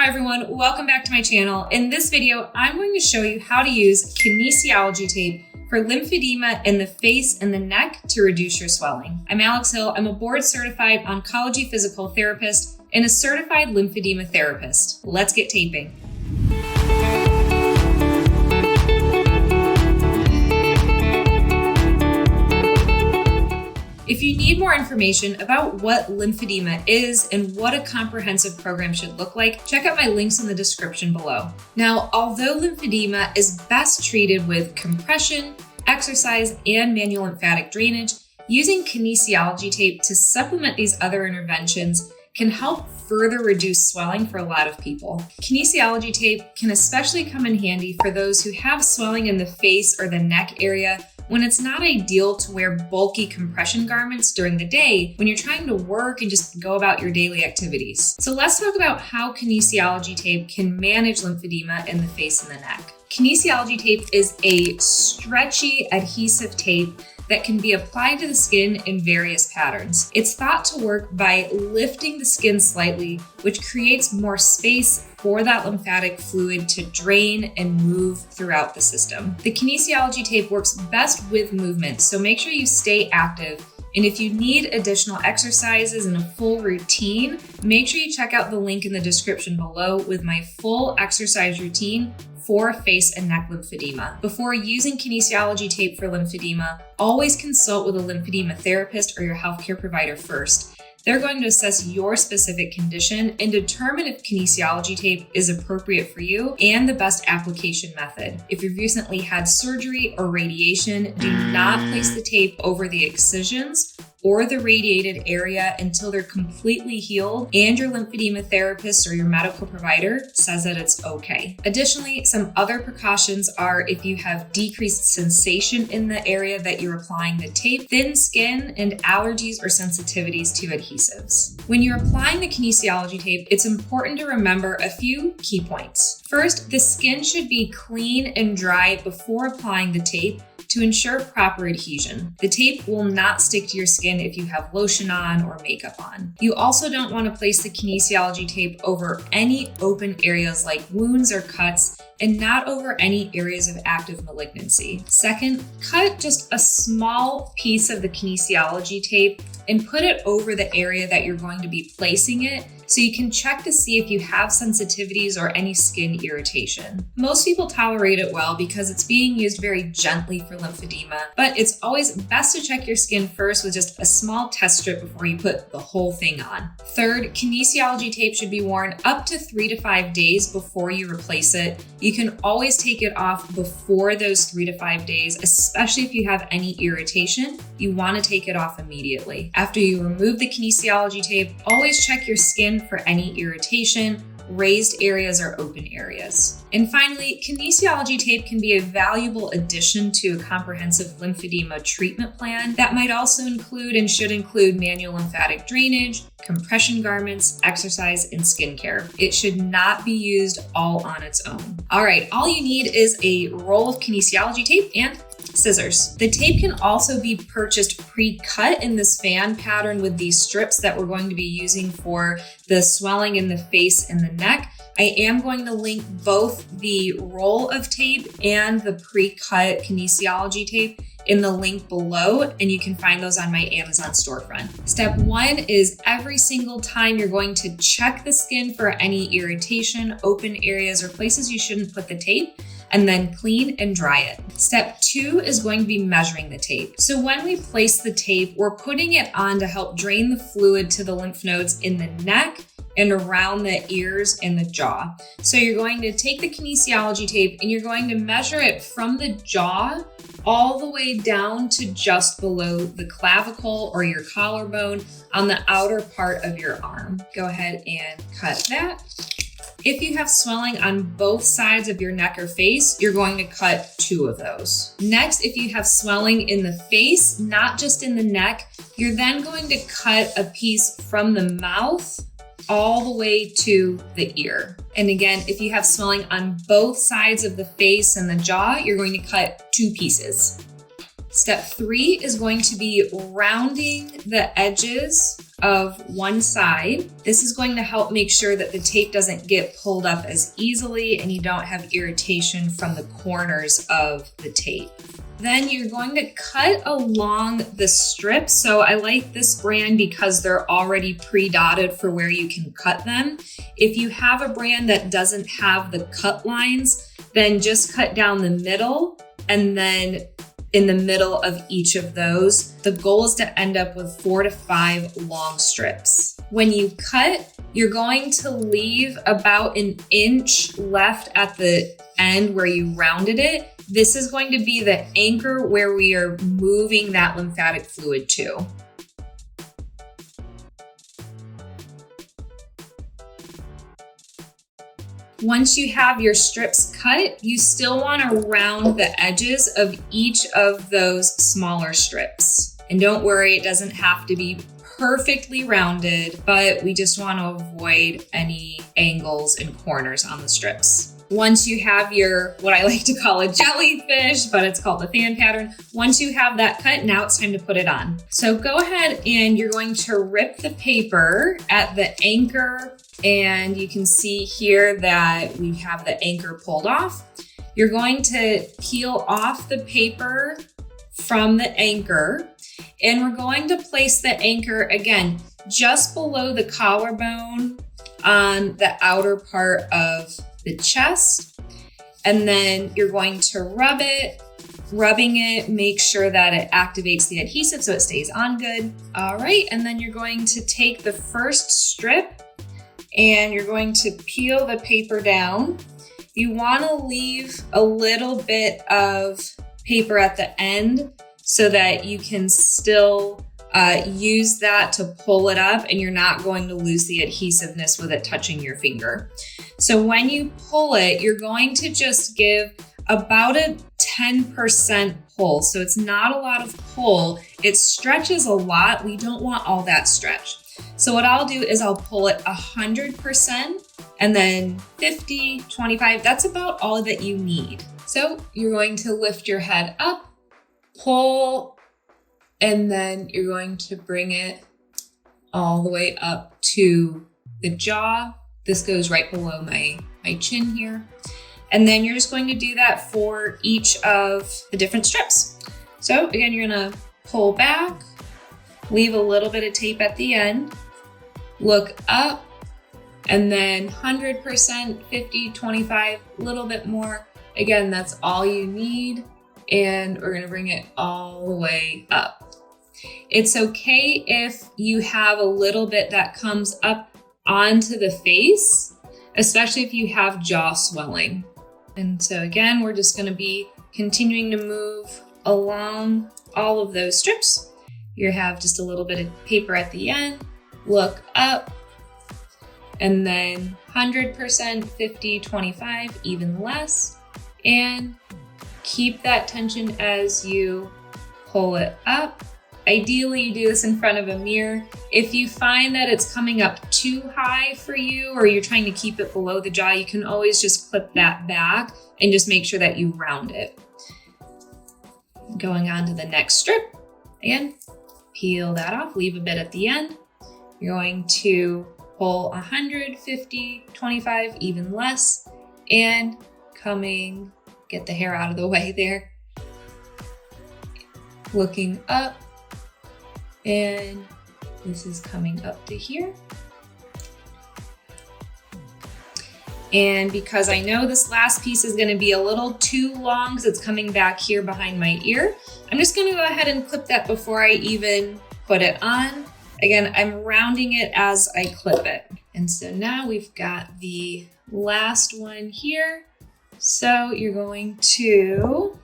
Hi everyone, welcome back to my channel. In this video, I'm going to show you how to use kinesiology tape for lymphedema in the face and the neck to reduce your swelling. I'm Alex Hill. I'm a board-certified oncology physical therapist and a certified lymphedema therapist. Let's get taping. If you need more information about what lymphedema is and what a comprehensive program should look like, check out my links in the description below. Now, although lymphedema is best treated with compression, exercise, and manual lymphatic drainage, using kinesiology tape to supplement these other interventions can help further reduce swelling for a lot of people. Kinesiology tape can especially come in handy for those who have swelling in the face or the neck area when it's not ideal to wear bulky compression garments during the day when you're trying to work and just go about your daily activities. So let's talk about how kinesiology tape can manage lymphedema in the face and the neck. Kinesiology tape is a stretchy adhesive tape that can be applied to the skin in various patterns. It's thought to work by lifting the skin slightly, which creates more space for that lymphatic fluid to drain and move throughout the system. The kinesiology tape works best with movement, so make sure you stay active. And if you need additional exercises and a full routine, make sure you check out the link in the description below with my full exercise routine for face and neck lymphedema. Before using kinesiology tape for lymphedema, always consult with a lymphedema therapist or your healthcare provider first. They're going to assess your specific condition and determine if kinesiology tape is appropriate for you and the best application method. If you've recently had surgery or radiation, do not place the tape over the excisions or the radiated area until they're completely healed and your lymphedema therapist or your medical provider says that it's okay. Additionally, some other precautions are if you have decreased sensation in the area that you're applying the tape, thin skin, and allergies or sensitivities to adhesives. When you're applying the kinesiology tape, it's important to remember a few key points. First, the skin should be clean and dry before applying the tape to ensure proper adhesion. The tape will not stick to your skin if you have lotion on or makeup on. You also don't want to place the kinesiology tape over any open areas like wounds or cuts, and not over any areas of active malignancy. Second, cut just a small piece of the kinesiology tape and put it over the area that you're going to be placing it so you can check to see if you have sensitivities or any skin irritation. Most people tolerate it well because it's being used very gently for lymphedema, but it's always best to check your skin first with just a small test strip before you put the whole thing on. Third, kinesiology tape should be worn up to 3 to 5 days before you replace it. You can always take it off before those 3 to 5 days, especially if you have any irritation. You want to take it off immediately. After you remove the kinesiology tape, always check your skin for any irritation, raised areas, or open areas. And finally, kinesiology tape can be a valuable addition to a comprehensive lymphedema treatment plan that might also include and should include manual lymphatic drainage, compression garments, exercise, and skincare. It should not be used all on its own. All right, all you need is a roll of kinesiology tape and scissors. The tape can also be purchased pre-cut in this fan pattern with these strips that we're going to be using for the swelling in the face and the neck. I am going to link both the roll of tape and the pre-cut kinesiology tape in the link below, and you can find those on my Amazon storefront. Step 1 is every single time you're going to check the skin for any irritation, open areas, or places you shouldn't put the tape, and then clean and dry it. Step 2 is going to be measuring the tape. So when we place the tape, we're putting it on to help drain the fluid to the lymph nodes in the neck and around the ears and the jaw. So you're going to take the kinesiology tape and you're going to measure it from the jaw all the way down to just below the clavicle or your collarbone on the outer part of your arm. Go ahead and cut that. If you have swelling on both sides of your neck or face, you're going to cut 2 of those. Next, if you have swelling in the face, not just in the neck, you're then going to cut a piece from the mouth all the way to the ear. And again, if you have swelling on both sides of the face and the jaw, you're going to cut 2 pieces. Step 3 is going to be rounding the edges of one side. This is going to help make sure that the tape doesn't get pulled up as easily and you don't have irritation from the corners of the tape. Then you're going to cut along the strips. So I like this brand because they're already pre-dotted for where you can cut them. If you have a brand that doesn't have the cut lines, then just cut down the middle and then in the middle of each of those. The goal is to end up with 4 to 5 long strips. When you cut, you're going to leave about an inch left at the end where you rounded it. This is going to be the anchor where we are moving that lymphatic fluid to. Once you have your strips cut, you still want to round the edges of each of those smaller strips. And don't worry, it doesn't have to be perfectly rounded, but we just want to avoid any angles and corners on the strips. Once you have your, what I like to call a jellyfish, but it's called a fan pattern. Once you have that cut, now it's time to put it on. So go ahead and you're going to rip the paper at the anchor, and you can see here that we have the anchor pulled off. You're going to peel off the paper from the anchor, and we're going to place the anchor again just below the collarbone on the outer part of the chest. And then you're going to rub it, rubbing it, make sure that it activates the adhesive so it stays on good. All right, and then you're going to take the first strip and you're going to peel the paper down. You want to leave a little bit of paper at the end so that you can still use that to pull it up and you're not going to lose the adhesiveness with it touching your finger. So when you pull it, you're going to just give about a 10% pull. So it's not a lot of pull. It stretches a lot. We don't want all that stretch. So what I'll do is I'll pull it 100% and then 50, 25, that's about all that you need. So you're going to lift your head up, pull, and then you're going to bring it all the way up to the jaw. This goes right below my chin here. And then you're just going to do that for each of the different strips. So again, you're gonna pull back, leave a little bit of tape at the end, look up, and then 100%, 50, 25, a little bit more. Again, that's all you need. And we're gonna bring it all the way up. It's okay if you have a little bit that comes up onto the face, especially if you have jaw swelling. And so again, we're just gonna be continuing to move along all of those strips. You have just a little bit of paper at the end, look up, and then 100%, 50, 25, even less, and keep that tension as you pull it up. Ideally, you do this in front of a mirror. If you find that it's coming up too high for you or you're trying to keep it below the jaw, you can always just clip that back and just make sure that you round it. Going on to the next strip. Again, peel that off, leave a bit at the end. You're going to pull 150, 25, even less, and get the hair out of the way there. Looking up. And this is coming up to here. And because I know this last piece is gonna be a little too long because it's coming back here behind my ear, I'm just gonna go ahead and clip that before I even put it on. Again, I'm rounding it as I clip it. And so now we've got the last one here. So you're going to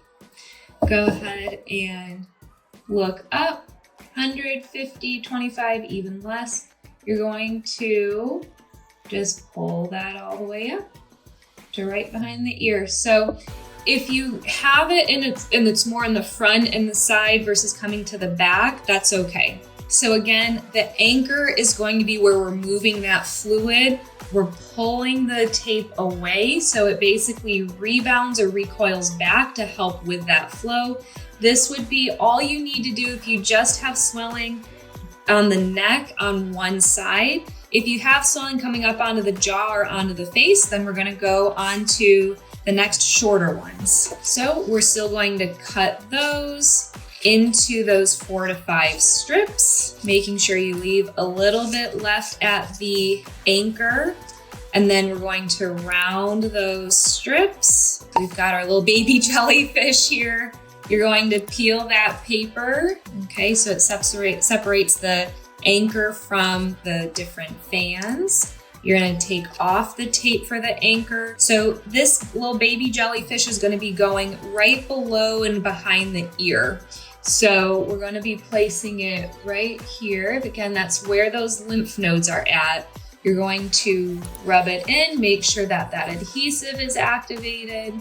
go ahead and look up. 150, 25, even less. You're going to just pull that all the way up to right behind the ear. So if you have it and it's more in the front and the side versus coming to the back, that's okay. So again, the anchor is going to be where we're moving that fluid we're pulling the tape away so it basically rebounds or recoils back to help with that flow. This would be all you need to do if you just have swelling on the neck on one side. If you have swelling coming up onto the jaw or onto the face, then we're gonna go on to the next shorter ones. So we're still going to cut those into those 4 to 5 strips, making sure you leave a little bit left at the anchor. And then we're going to round those strips. We've got our little baby jellyfish here. You're going to peel that paper, okay, so it separates the anchor from the different fans. You're gonna take off the tape for the anchor. So this little baby jellyfish is gonna be going right below and behind the ear. So we're gonna be placing it right here. Again, that's where those lymph nodes are at. You're going to rub it in, make sure that that adhesive is activated.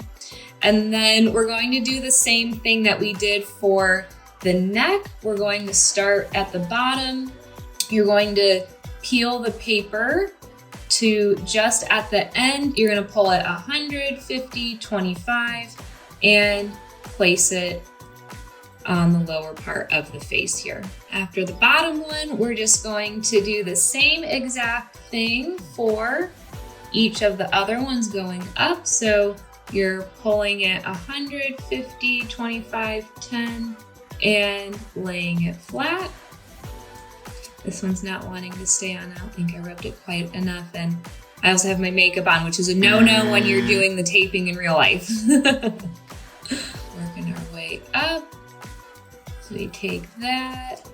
And then we're going to do the same thing that we did for the neck. We're going to start at the bottom. You're going to peel the paper to just at the end. You're gonna pull it 100, 50, 25, and place it on the lower part of the face here. After the bottom one, we're just going to do the same exact thing for each of the other ones going up. So you're pulling it 100, 50, 25, 10, and laying it flat. This one's not wanting to stay on. I don't think I rubbed it quite enough. And I also have my makeup on, which is a no-no when you're doing the taping in real life. Working our way up. So we take that,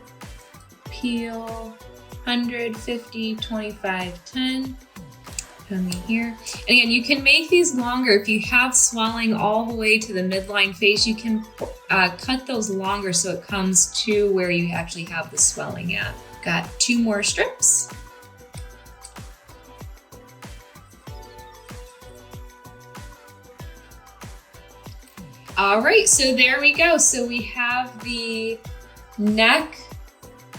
peel, 100, 50, 25, 10. Come in here. And again, you can make these longer. If you have swelling all the way to the midline face, you can cut those longer so it comes to where you actually have the swelling at. Got 2 more strips. All right, so there we go. So we have the neck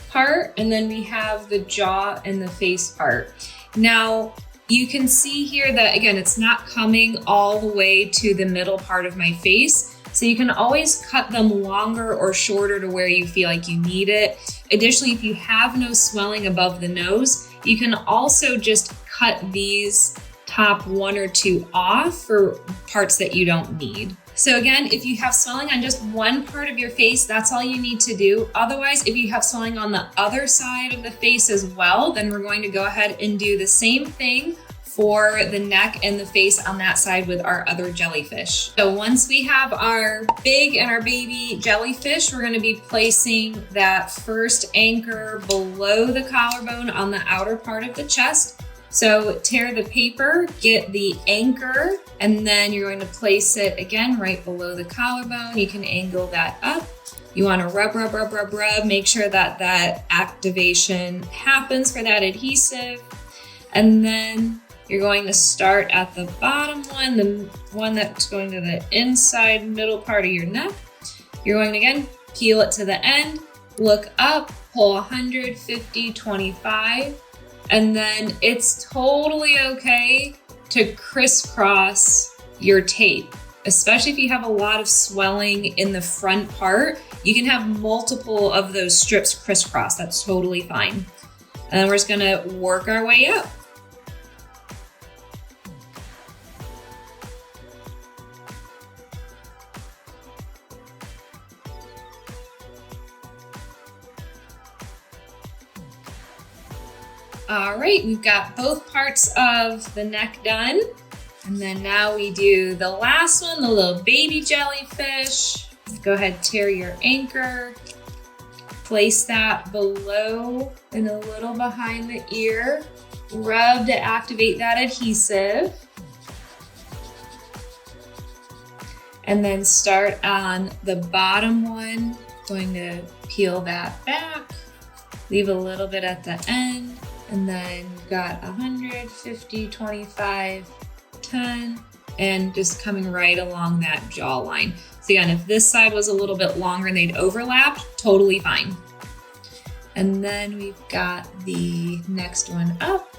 part, and then we have the jaw and the face part. Now, you can see here that, again, it's not coming all the way to the middle part of my face. So you can always cut them longer or shorter to where you feel like you need it. Additionally, if you have no swelling above the nose, you can also just cut these top 1 or 2 off for parts that you don't need. So again, if you have swelling on just one part of your face, that's all you need to do. Otherwise, if you have swelling on the other side of the face as well, then we're going to go ahead and do the same thing for the neck and the face on that side with our other jellyfish. So once we have our big and our baby jellyfish, we're gonna be placing that first anchor below the collarbone on the outer part of the chest. So tear the paper, get the anchor, and then you're going to place it again right below the collarbone. You can angle that up. You wanna rub, make sure that that activation happens for that adhesive. And then you're going to start at the bottom one, the one that's going to the inside middle part of your neck. You're going to, again, peel it to the end, look up, pull 100, 50, 25, and then it's totally okay to crisscross your tape, especially if you have a lot of swelling in the front part. You can have multiple of those strips crisscross. That's totally fine. And then we're just gonna work our way up. All right, we've got both parts of the neck done. And then now we do the last one, the little baby jellyfish. Go ahead, tear your anchor. Place that below and a little behind the ear. Rub to activate that adhesive. And then start on the bottom one. Going to peel that back. Leave a little bit at the end. And then we've got 100, 50, 25, 10, and just coming right along that jawline. So again, if this side was a little bit longer and they'd overlapped, totally fine. And then we've got the next one up.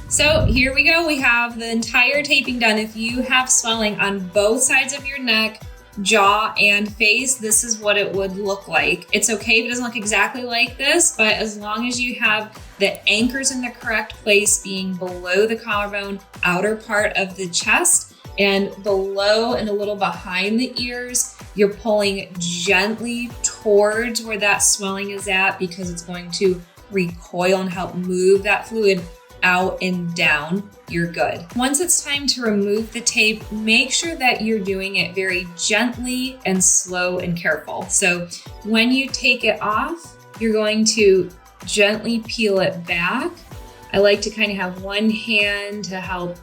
So here we go. We have the entire taping done. If you have swelling on both sides of your neck, jaw, and face, this is what it would look like. It's okay if it doesn't look exactly like this, but as long as you have the anchors in the correct place, being below the collarbone, outer part of the chest, and below and a little behind the ears, you're pulling gently towards where that swelling is at, because it's going to recoil and help move that fluid out and down. You're good. Once it's time to remove the tape, make sure that you're doing it very gently and slow and careful. So when you take it off, you're going to gently peel it back. I like to kind of have one hand to help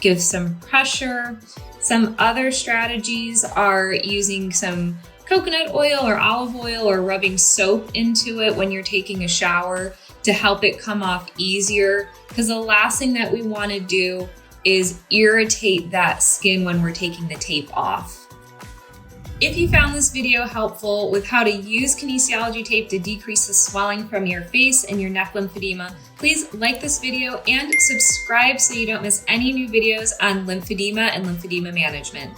give some pressure. Some other strategies are using some coconut oil or olive oil or rubbing soap into it when you're taking a shower to help it come off easier, because the last thing that we want to do is irritate that skin when we're taking the tape off. If you found this video helpful with how to use kinesiology tape to decrease the swelling from your face and your neck lymphedema, please like this video and subscribe so you don't miss any new videos on lymphedema and lymphedema management.